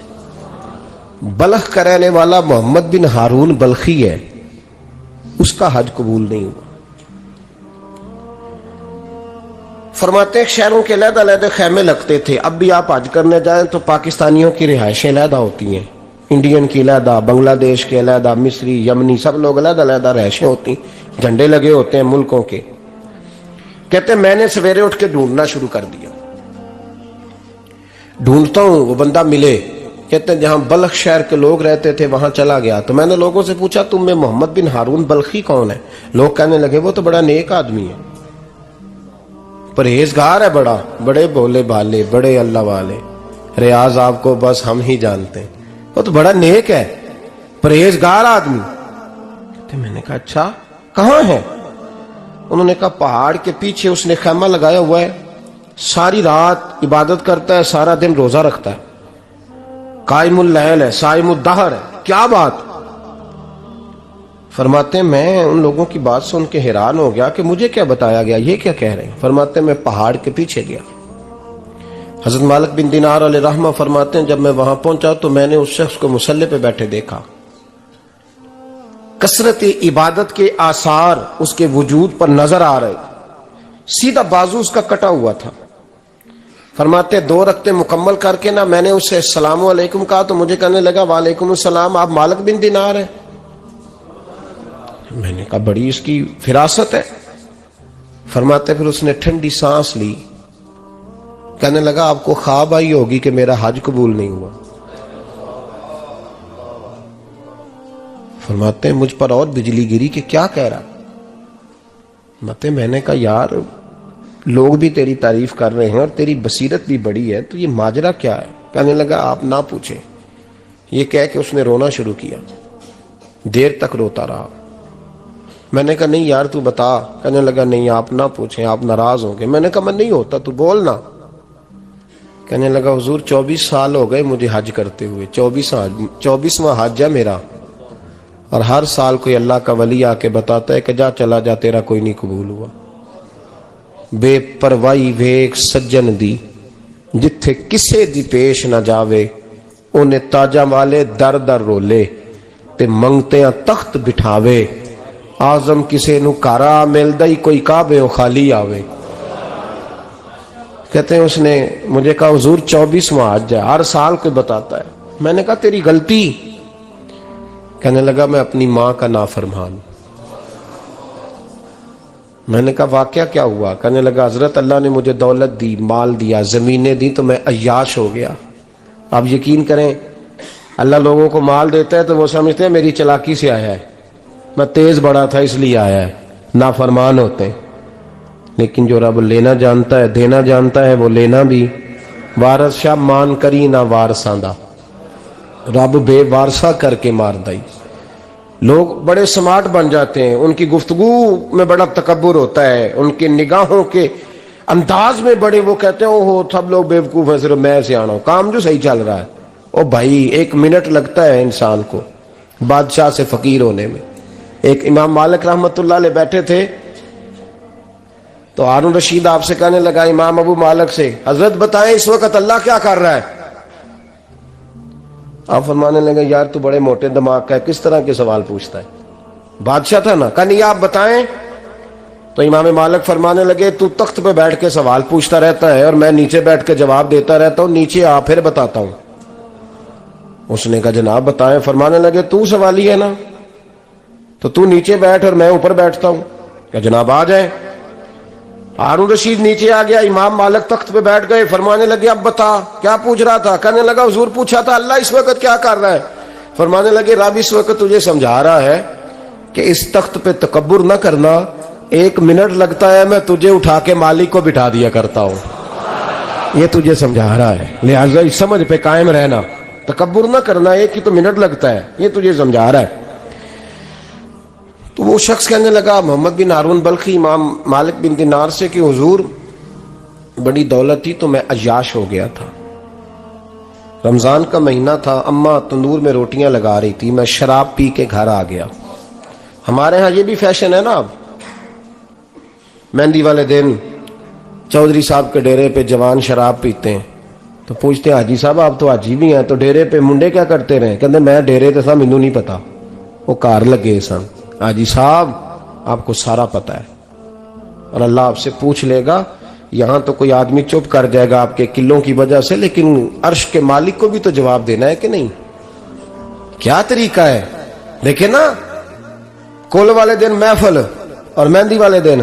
بلخ کا رہنے والا محمد بن ہارون بلخی ہے، اس کا حج قبول نہیں ہوا۔ فرماتے ہیں شہروں کے علیحدہ علیحدہ خیمے لگتے تھے، اب بھی آپ حج کرنے جائیں تو پاکستانیوں کی رہائشیں علیحدہ ہوتی ہیں، انڈین کی علیحدہ، بنگلہ دیش کے علیحدہ، مصری، یمنی، سب لوگ علیحدہ علیحدہ رہائشیں ہوتی ہیں، جھنڈے لگے ہوتے ہیں ملکوں کے۔ کہتے ہیں میں نے سویرے اٹھ کے ڈھونڈنا شروع کر دیا، ڈھونڈتا ہوں وہ بندہ ملے۔ کہتے ہیں جہاں بلخ شہر کے لوگ رہتے تھے وہاں چلا گیا، تو میں نے لوگوں سے پوچھا تم میں محمد بن ہارون بلخی کون ہے؟ لوگ کہنے لگے وہ تو بڑا نیک آدمی ہے، پرہیزگار ہے، بڑے بولے بالے، بڑے اللہ والے، ریاض آپ کو بس ہم ہی جانتے ہیں، وہ تو بڑا نیک ہے، پرہیزگار آدمی۔ کہتے میں نے کہا اچھا کہاں ہے؟ انہوں نے کہا پہاڑ کے پیچھے اس نے خیمہ لگایا ہوا ہے، ساری رات عبادت کرتا ہے، سارا دن روزہ رکھتا ہے، قائم اللیل ہے، صائم الدہر ہے۔ کیا بات؟ فرماتے ہیں میں ان لوگوں کی بات سن کے حیران ہو گیا کہ مجھے کیا بتایا گیا، یہ کیا کہہ رہے ہیں۔ فرماتے ہیں میں پہاڑ کے پیچھے گیا۔ حضرت مالک بن دینار علیہ رحمہ فرماتے ہیں جب میں وہاں پہنچا تو میں نے اس شخص کو مصلی پہ بیٹھے دیکھا، کثرت عبادت کے آثار اس کے وجود پر نظر آ رہے، سیدھا بازو اس کا کٹا ہوا تھا۔ فرماتے 2 رکعتیں مکمل کر کے میں نے اسے السلام علیکم کہا تو مجھے کہنے لگا وعلیکم السلام، آپ مالک بن دینار ہیں؟ میں نے کہا بڑی اس کی فراست ہے۔ فرماتے پھر اس نے ٹھنڈی سانس لی، کہنے لگا آپ کو خواب آئی ہوگی کہ میرا حج قبول نہیں ہوا۔ فرماتے ہیں مجھ پر اور بجلی گری کہ کیا کہہ رہا۔ فرماتے میں نے کہا یار لوگ بھی تیری تعریف کر رہے ہیں اور تیری بصیرت بھی بڑی ہے، تو یہ ماجرا کیا ہے؟ کہنے لگا آپ نہ پوچھیں۔ یہ کہہ کہ اس نے رونا شروع کیا، دیر تک روتا رہا۔ میں نے کہا نہیں یار تو بتا۔ کہنے لگا نہیں آپ نہ پوچھیں، آپ ناراض ہوں گے۔ میں نے کہا میں نہیں ہوتا، تو بولنا۔ کہنے لگا حضور 24 سال ہو گئے مجھے حج کرتے ہوئے، 24واں حج ہے میرا، اور ہر سال کوئی اللہ کا ولی آ کے بتاتا ہے کہ جا چلا جا تیرا کوئی نہیں قبول ہوا۔ بے پروائی ویک سجن دی جتھے کسے دی پیش نہ جاوے، انہیں تاجا والے در در رولے تے منگتیاں تخت بٹھاوے، آزم کسے نو کارا ملدا ہی کوئی کعبے و خالی آوے۔ کہتے ہیں اس نے مجھے کہا حضور 24واں حج ہے، ہر سال کوئی بتاتا ہے۔ میں نے کہا تیری غلطی۔ کہنے لگا میں اپنی ماں کا نافرمان۔ میں نے کہا واقعہ کیا ہوا؟ کہنے لگا حضرت اللہ نے مجھے دولت دی، مال دیا، زمینیں دی تو میں عیاش ہو گیا۔ آپ یقین کریں اللہ لوگوں کو مال دیتا ہے تو وہ سمجھتے ہیں میری چلاکی سے آیا ہے، میں تیز بڑا تھا اس لیے آیا ہے، نافرمان ہوتے ہیں۔ لیکن جو رب لینا جانتا ہے دینا جانتا ہے وہ لینا بھی۔ وارث شاہ مان کری نہ وارثاں دا، رب بے وارثہ کر کے مار دائی۔ لوگ بڑے سمارٹ بن جاتے ہیں، ان کی گفتگو میں بڑا تکبر ہوتا ہے، ان کے نگاہوں کے انداز میں بڑے وہ کہتے ہیں اوہ سب لوگ بیوقوف ہیں صرف میں سیاںا ہوں، کام جو صحیح چل رہا ہے۔ او بھائی 1 منٹ لگتا ہے انسان کو بادشاہ سے فقیر ہونے میں۔ ایک امام مالک رحمت اللہ علیہ بیٹھے تھے تو ہارون رشید آپ سے کہنے لگا امام ابو مالک سے حضرت بتائیں اس وقت اللہ کیا کر رہا ہے؟ آپ فرمانے لگے یار تو بڑے موٹے دماغ کا ہے، کس طرح کے سوال پوچھتا ہے؟ بادشاہ تھا نا، کہا نہیں آپ بتائیں۔ تو امام مالک فرمانے لگے تو تخت پہ بیٹھ کے سوال پوچھتا رہتا ہے اور میں نیچے بیٹھ کے جواب دیتا رہتا ہوں، نیچے آ پھر بتاتا ہوں۔ اس نے کہا جناب بتائیں۔ فرمانے لگے تو سوالی ہے نا، تو تو نیچے بیٹھ اور میں اوپر بیٹھتا ہوں۔ کہ جناب آ جائیں۔ ہارون رشید نیچے آ گیا، امام مالک تخت پہ بیٹھ گئے۔ فرمانے لگے اب بتا کیا پوچھ رہا تھا؟ کہنے لگا حضور پوچھا تھا اللہ اس وقت کیا کر رہا ہے؟ فرمانے لگے رب اس وقت تجھے سمجھا رہا ہے کہ اس تخت پہ تکبر نہ کرنا، 1 منٹ لگتا ہے میں تجھے اٹھا کے مالک کو بٹھا دیا کرتا ہوں، یہ تجھے سمجھا رہا ہے، لہٰذا اس سمجھ پہ قائم رہنا، تکبر نہ کرنا، 1 ہی تو منٹ لگتا ہے، یہ تجھے سمجھا رہا ہے۔ تو وہ شخص کہنے لگا محمد بن ہارون بلخی امام مالک بن دینار سے کہ حضور بڑی دولت تھی تو میں عیاش ہو گیا تھا، رمضان کا مہینہ تھا، اماں تندور میں روٹیاں لگا رہی تھی، میں شراب پی کے گھر آ گیا۔ ہمارے ہاں یہ بھی فیشن ہے نا، اب مہندی والے دن چودھری صاحب کے ڈیرے پہ جوان شراب پیتے ہیں تو پوچھتے ہیں حاجی صاحب آپ تو حاجی بھی ہیں تو ڈیرے پہ منڈے کیا کرتے رہے؟ کہتے میں ڈیرے تے سا مینوں نہیں پتا، وہ کار لگے سن۔ حاجی صاحب آپ کو سارا پتا ہے اور اللہ آپ سے پوچھ لے گا۔ یہاں تو کوئی آدمی چپ کر جائے گا آپ کے قلوں کی وجہ سے، لیکن عرش کے مالک کو بھی تو جواب دینا ہے کہ نہیں؟ کیا طریقہ ہے؟ دیکھیں نا، کل والے دن محفل اور مہندی والے دن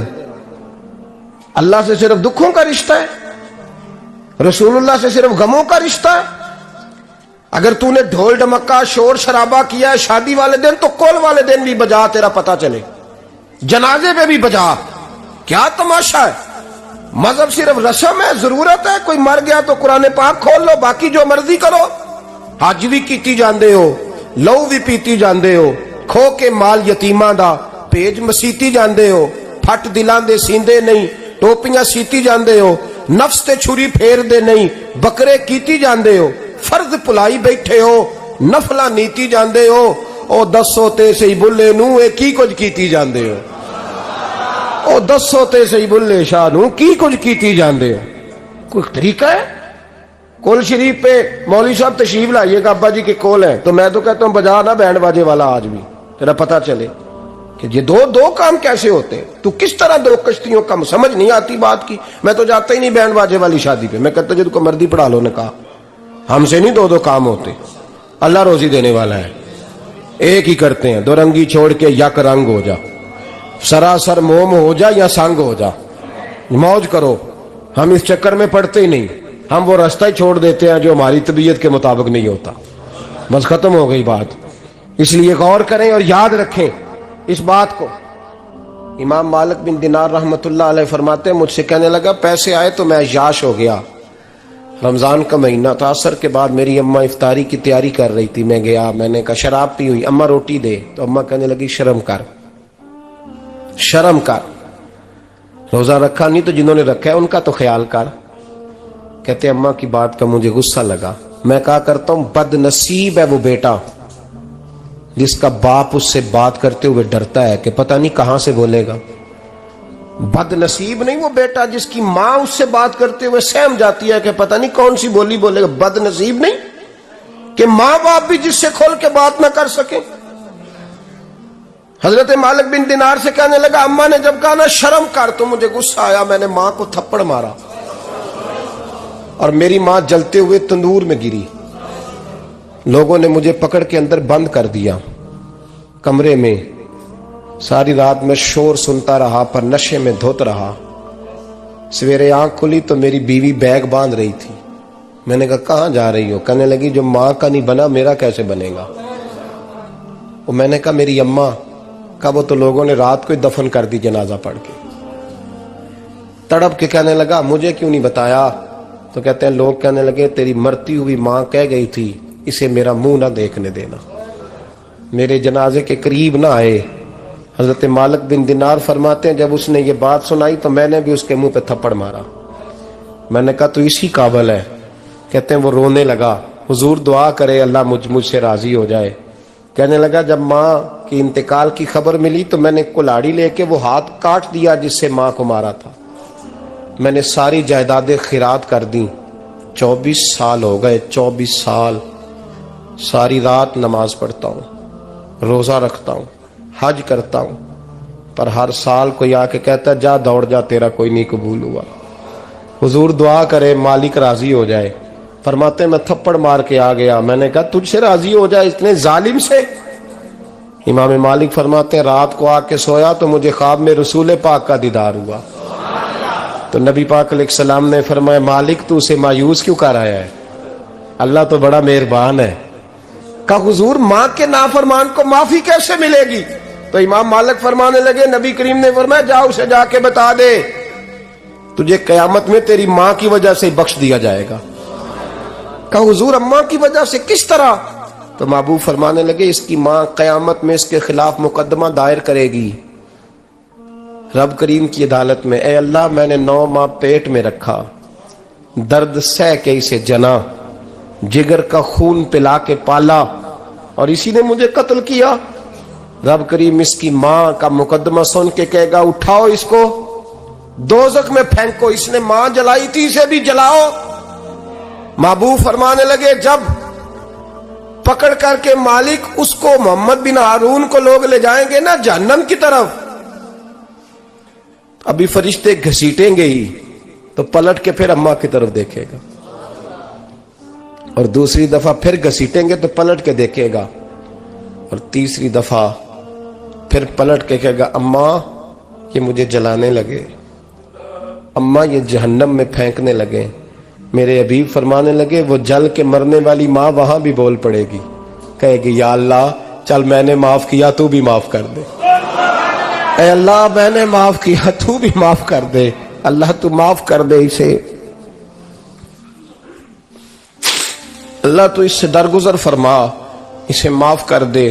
اللہ سے صرف دکھوں کا رشتہ ہے، رسول اللہ سے صرف غموں کا رشتہ ہے۔ اگر تو نے ڈھول ڈمکا شور شرابہ کیا ہے شادی والے دن تو کل والے دن بھی بجا، تیرا پتا چلے، جنازے پہ بھی بجا۔ کیا تماشا ہے؟ مذہب صرف رسم ہے، ضرورت ہے، کوئی مر گیا تو قرآن پاک کھول لو، باقی جو مرضی کرو۔ حج بھی کیتی جاندے ہو، لو بھی پیتی جاندے ہو، کھو کے مال یتیماں دا پیج مسیتی جاندے ہو، پھٹ دلان دے سیندے نہیں، ٹوپیاں سیتی جاندے ہو، نفس تے چھری پھیر دے نہیں، بکرے کیتی جاندے ہو، فرض پلائی بیٹھے ہو، نفلہ نیتی جاندے ہو، او 10 ہوتے سی بلے نو اے کی کچھ کیتی جاندے ہو، او 10 ہوتے سی بلے شاہ نو کی کچھ کیتی جاندے ہو؟ کوئی طریقہ ہے؟ کول شریف پہ مولوی صاحب تشریف لائیے گا، ابا جی کے کول ہیں، تو میں تو کہتا ہوں بجا نا بینڈ باجے والا آج بھی، تیرا پتہ چلے کہ یہ دو کام کیسے ہوتے ہیں۔ تو کس طرح دو کشتیوں کا سمجھ نہیں آتی بات کی۔ میں تو جاتا ہی نہیں بینڈ باجے والی شادی پہ، میں کہتا جی تو کو مردی پڑھا لو، نے کہا ہم سے نہیں دو کام ہوتے، اللہ روزی دینے والا ہے، ایک ہی کرتے ہیں، دو رنگی چھوڑ کے یک رنگ ہو جا، سراسر موم ہو جا یا سنگ ہو جا، موج کرو۔ ہم اس چکر میں پڑتے ہی نہیں، ہم وہ راستہ ہی چھوڑ دیتے ہیں جو ہماری طبیعت کے مطابق نہیں ہوتا، بس ختم ہو گئی بات۔ اس لیے غور کریں اور یاد رکھیں اس بات کو۔ امام مالک بن دینار رحمت اللہ علیہ فرماتے ہیں، مجھ سے کہنے لگا پیسے آئے تو میں عیاش ہو گیا، رمضان کا مہینہ تھا، عصر کے بعد میری اماں افطاری کی تیاری کر رہی تھی، میں گیا، میں نے کہا شراب پی ہوئی، اماں روٹی دے، تو اماں کہنے لگی شرم کر، شرم کر، روزہ رکھا نہیں تو جنہوں نے رکھا ہے ان کا تو خیال کر۔ کہتے اماں کی بات کا مجھے غصہ لگا، میں کہا کرتا ہوں بد نصیب ہے وہ بیٹا جس کا باپ اس سے بات کرتے ہوئے ڈرتا ہے کہ پتہ نہیں کہاں سے بولے گا۔ بد نصیب نہیں وہ بیٹا جس کی ماں اس سے بات کرتے ہوئے سہم جاتی ہے کہ پتہ نہیں کون سی بولی بولے گا۔ بد نصیب نہیں کہ ماں باپ بھی جس سے کھول کے بات نہ کر سکیں۔ حضرت مالک بن دینار سے کہنے لگا، اماں نے جب کہا نا شرم کر تو مجھے غصہ آیا، میں نے ماں کو تھپڑ مارا اور میری ماں جلتے ہوئے تندور میں گری۔ لوگوں نے مجھے پکڑ کے اندر بند کر دیا کمرے میں، ساری رات میں شور سنتا رہا پر نشے میں دھوت رہا۔ سویرے آنکھ کھلی تو میری بیوی بیگ باندھ رہی تھی، میں نے کہا کہاں جا رہی ہو؟ کہنے لگی جو ماں کا نہیں بنا میرا کیسے بنے گا؟ وہ میں نے کہا میری اماں کا، وہ تو لوگوں نے رات کو ہی دفن کر دی جنازہ پڑھ کے۔ تڑپ کے کہنے لگا مجھے کیوں نہیں بتایا؟ تو کہتے ہیں لوگ کہنے لگے تیری مرتی ہوئی ماں کہہ گئی تھی اسے میرا منہ نہ دیکھنے دینا، میرے جنازے کے قریب نہ آئے۔ حضرت مالک بن دینار فرماتے ہیں جب اس نے یہ بات سنائی تو میں نے بھی اس کے منہ پہ تھپڑ مارا۔ میں نے کہا تو اسی قابل ہے۔ کہتے ہیں وہ رونے لگا، حضور دعا کرے اللہ مجھ سے راضی ہو جائے۔ کہنے لگا جب ماں کی انتقال کی خبر ملی تو میں نے کلاڑی لے کے وہ ہاتھ کاٹ دیا جس سے ماں کو مارا تھا۔ میں نے ساری جائیدادیں خیرات کر دیں۔ 24 سال ہو گئے، 24 سال ساری رات نماز پڑھتا ہوں، روزہ رکھتا ہوں، حج کرتا ہوں، پر ہر سال کوئی آ کے کہتا ہے جا دوڑ جا تیرا کوئی نہیں قبول ہوا۔ حضور دعا کرے مالک راضی ہو جائے۔ فرماتے میں تھپڑ مار کے آ گیا، میں نے کہا تجھ سے راضی ہو جائے اتنے ظالم سے؟ امام مالک فرماتے ہیں رات کو آ کے سویا تو مجھے خواب میں رسول پاک کا دیدار ہوا، تو نبی پاک علیہ السلام نے فرمایا مالک تو اسے مایوس کیوں کر آیا ہے؟ اللہ تو بڑا مہربان ہے۔ کہا حضور ماں کے نافرمان کو معافی کیسے ملے گی؟ تو امام مالک فرمانے لگے نبی کریم نے فرمایا جا اسے جا کے بتا دے تجھے قیامت میں تیری ماں کی وجہ سے بخش دیا جائے گا۔ کہا حضور اماں کی وجہ سے کس طرح؟ تو محبوب فرمانے لگے اس کی ماں قیامت میں اس کے خلاف مقدمہ دائر کرے گی رب کریم کی عدالت میں، اے اللہ میں نے 9 ماہ پیٹ میں رکھا، درد سہ کے اسے جنا، جگر کا خون پلا کے پالا اور اسی نے مجھے قتل کیا۔ رب کریم اس کی ماں کا مقدمہ سن کے کہے گا اٹھاؤ اس کو دوزخ میں پھینکو، اس نے ماں جلائی تھی اسے بھی جلاؤ۔ محبوب فرمانے لگے جب پکڑ کر کے مالک اس کو محمد بن ہارون کو لوگ لے جائیں گے نا جہنم کی طرف، ابھی فرشتے گھسیٹیں گے ہی تو پلٹ کے پھر اماں کی طرف دیکھے گا، اور دوسری دفعہ پھر گھسیٹیں گے تو پلٹ کے دیکھے گا، اور تیسری دفعہ پھر پلٹ کے کہے گا اماں یہ مجھے جلانے لگے، اماں یہ جہنم میں پھینکنے لگے۔ میرے حبیب فرمانے لگے وہ جل کے مرنے والی ماں وہاں بھی بول پڑے گی، کہے گی یا اللہ چل میں نے معاف کیا تو بھی معاف کر دے، اے اللہ میں نے معاف کیا تو بھی معاف کر دے، اللہ تو معاف کر دے اسے، اللہ تو اس سے درگزر فرما، اسے معاف کر دے۔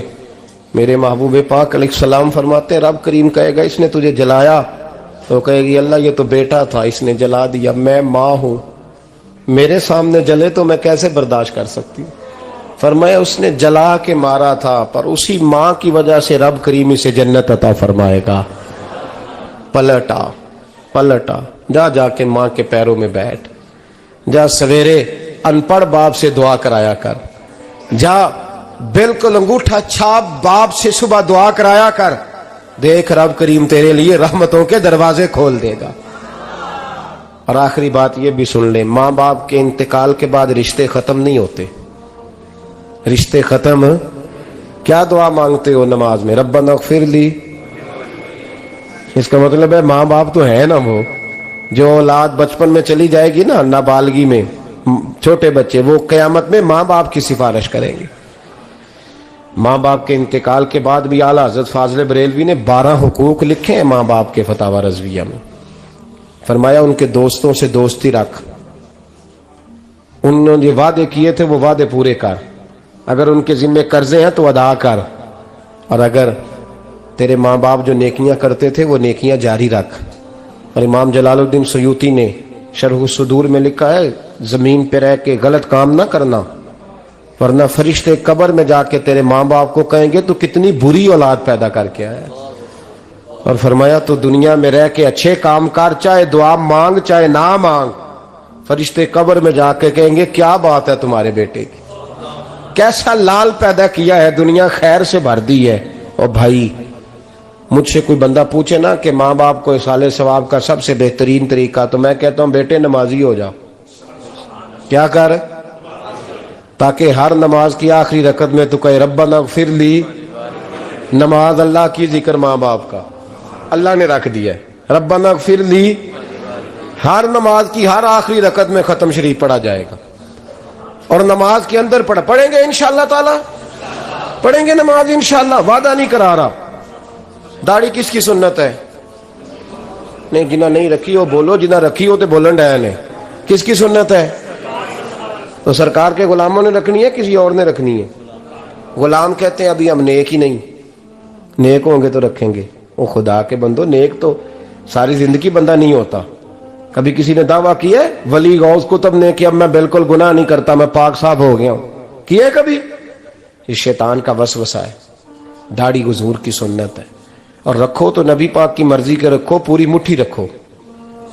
میرے محبوب پاک علیہ السلام فرماتے رب کریم کہے گا اس نے تجھے جلایا، تو کہے گی اللہ یہ تو بیٹا تھا اس نے جلا دیا، میں ماں ہوں، میرے سامنے جلے تو میں کیسے برداشت کر سکتی ہوں؟ فرمایا اس نے جلا کے مارا تھا، پر اسی ماں کی وجہ سے رب کریم اسے جنت عطا فرمائے گا۔ پلٹا جا کے ماں کے پیروں میں بیٹھ، جا سویرے ان پڑھ باپ سے دعا کرایا کر، جا بالکل انگوٹھا چھاپ باپ سے صبح دعا کرایا کر، دیکھ رب کریم تیرے لیے رحمتوں کے دروازے کھول دے گا۔ اور آخری بات یہ بھی سن لیں، ماں باپ کے انتقال کے بعد رشتے ختم نہیں ہوتے۔ رشتے ختم، کیا دعا مانگتے ہو نماز میں؟ ربنا اغفر لی، اس کا مطلب ہے ماں باپ تو ہے نا، وہ جو اولاد بچپن میں چلی جائے گی نا، نابالغی میں چھوٹے بچے، وہ قیامت میں ماں باپ کی سفارش کریں گے۔ ماں باپ کے انتقال کے بعد بھی اعلیٰ حضرت فاضل بریلوی نے 12 حقوق لکھے ہیں ماں باپ کے فتاوی رضویہ میں۔ فرمایا ان کے دوستوں سے دوستی رکھ، انہوں نے جو وعدے کیے تھے وہ وعدے پورے کر، اگر ان کے ذمہ قرضے ہیں تو ادا کر، اور اگر تیرے ماں باپ جو نیکیاں کرتے تھے وہ نیکیاں جاری رکھ۔ اور امام جلال الدین سیوطی نے شرح الصدور میں لکھا ہے، زمین پہ رہ کے غلط کام نہ کرنا، ورنہ فرشتے قبر میں جا کے تیرے ماں باپ کو کہیں گے تو کتنی بری اولاد پیدا کر کے آیا۔ اور فرمایا تو دنیا میں رہ کے اچھے کام کر، چاہے دعا مانگ چاہے نہ مانگ، فرشتے قبر میں جا کے کہیں گے کیا بات ہے تمہارے بیٹے کی، کیسا لال پیدا کیا ہے، دنیا خیر سے بھر دی ہے۔ اور بھائی مجھ سے کوئی بندہ پوچھے نا کہ ماں باپ کو ایصال ثواب کا سب سے بہترین طریقہ، تو میں کہتا ہوں بیٹے نمازی ہو جاؤ۔ کیا کر؟ تاکہ ہر نماز کی آخری رکعت میں تو کہے ربنا اغفر لی۔ نماز اللہ کی، ذکر ماں باپ کا، اللہ نے رکھ دیا ہے ربنا اغفر لی، ہر نماز کی ہر آخری رکعت میں ختم شریف پڑھا جائے گا۔ اور نماز کے اندر پڑھیں گے انشاءاللہ تعالی، پڑھیں گے نماز انشاءاللہ، وعدہ نہیں کرا رہا۔ داڑھی کس کی سنت ہے؟ نہیں، جنہ نہیں رکھی ہو بولو، جنہ رکھی ہو تو بولن ڈایا نے۔ کس کی سنت ہے؟ تو سرکار کے غلاموں نے رکھنی ہے، کسی اور نے رکھنی ہے؟ غلام کہتے ہیں ابھی ہم نیک ہی نہیں، نیک ہوں گے تو رکھیں گے۔ وہ خدا کے بندو، نیک تو ساری زندگی بندہ نہیں ہوتا۔ کبھی کسی نے دعویٰ کیا ہے ولی غوث کتب نے کہ اب میں بالکل گناہ نہیں کرتا، میں پاک صاف ہو گیا ہوں؟ کیا ہے کبھی؟ یہ شیطان کا وسوسہ ہے۔ داڑھی حضور کی سنت ہے، اور رکھو تو نبی پاک کی مرضی کے رکھو، پوری مٹھی رکھو،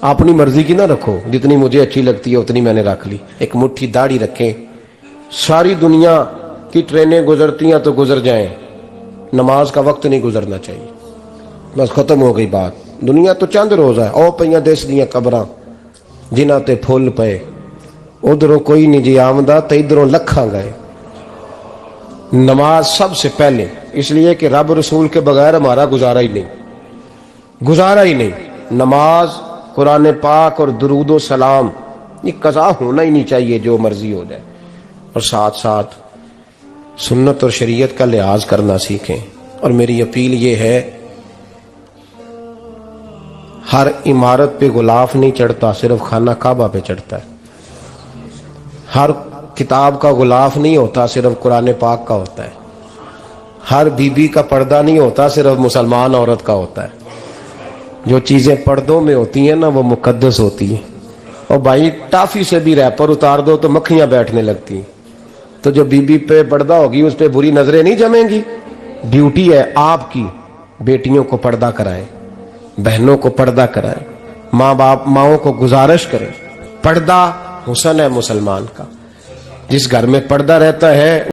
اپنی مرضی کی نہ رکھو، جتنی مجھے اچھی لگتی ہے اتنی میں نے رکھ لی۔ ایک مٹھی داڑھی رکھیں، ساری دنیا کی ٹرینیں گزرتی ہیں تو گزر جائیں، نماز کا وقت نہیں گزرنا چاہیے، بس ختم ہو گئی بات۔ دنیا تو چند روز ہے، او پئیاں دس دیاں قبراں جنہاں تے پھول پئے، ادھروں کوئی نہیں جی آمدہ تے ادھروں لکھاں گئے۔ نماز سب سے پہلے، اس لیے کہ رب رسول کے بغیر ہمارا گزارا ہی نہیں۔ نماز، قرآن پاک اور درود و سلام، یہ قضا ہونا ہی نہیں چاہیے، جو مرضی ہو جائے۔ اور ساتھ ساتھ سنت اور شریعت کا لحاظ کرنا سیکھیں۔ اور میری اپیل یہ ہے، ہر عمارت پہ غلاف نہیں چڑھتا، صرف خانہ کعبہ پہ چڑھتا ہے۔ ہر کتاب کا غلاف نہیں ہوتا، صرف قرآن پاک کا ہوتا ہے۔ ہر بی بی کا پردہ نہیں ہوتا، صرف مسلمان عورت کا ہوتا ہے۔ جو چیزیں پردوں میں ہوتی ہیں نا وہ مقدس ہوتی ہیں۔ اور بھائی ٹافی سے بھی ریپر اتار دو تو مکھیاں بیٹھنے لگتی ہیں، تو جو بی بی پہ پردہ ہوگی اس پہ بری نظریں نہیں جمیں گی۔ ڈیوٹی ہے آپ کی، بیٹیوں کو پردہ کرائیں، بہنوں کو پردہ کرائیں، ماؤں کو گزارش کریں۔ پردہ حسن ہے مسلمان کا، جس گھر میں پردہ رہتا ہے